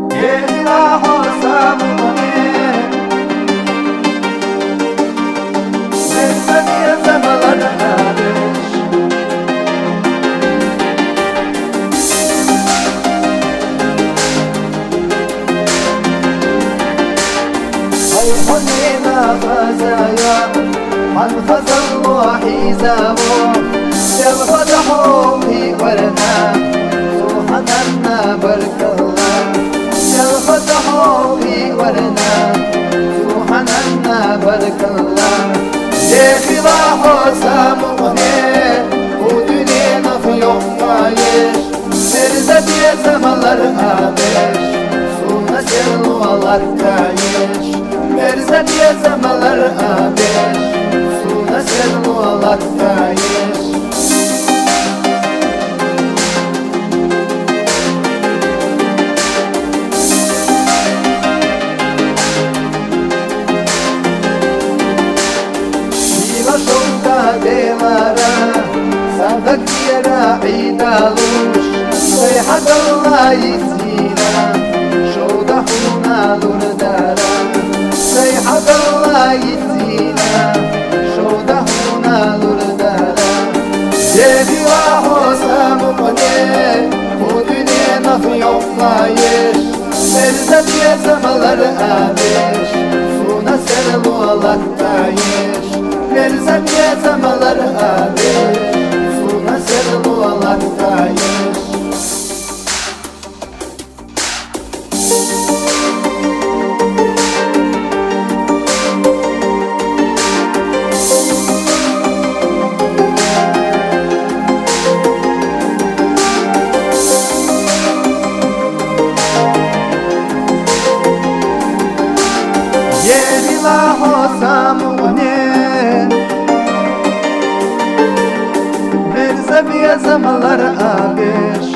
Yehla hosamune Neyse diye zemalarına beş Hayhanina khazaya Man khazallu hizamu Jab fatahu hi warna Subhanallah barakallah Jab fatahu hi warna Subhanallah barakallah Yekhila hosamune Bu dünya nafı yok gayet Nerede diye zamanlar abeş Suna selvalar gayet Nerede diye zamanlar abeş Suna selvalar gayet Delara Sadak yara idalush Sayhat Allah yizina Shoda huna lurdara Sayhat Allah yizina Shoda huna lurdara Yehi vaho samukne Bu dünya nafı yok gayeş Nerede diye zamalar abeş Suna serlu Allah gayeş Nerede diye zamalar abeş Suna serlu Allah gayeş Yehla hosamune Nerede bir zamalar abeş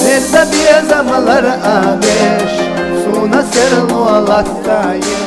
Nerede bir zamalar abeş Suna serlu Allah gayeş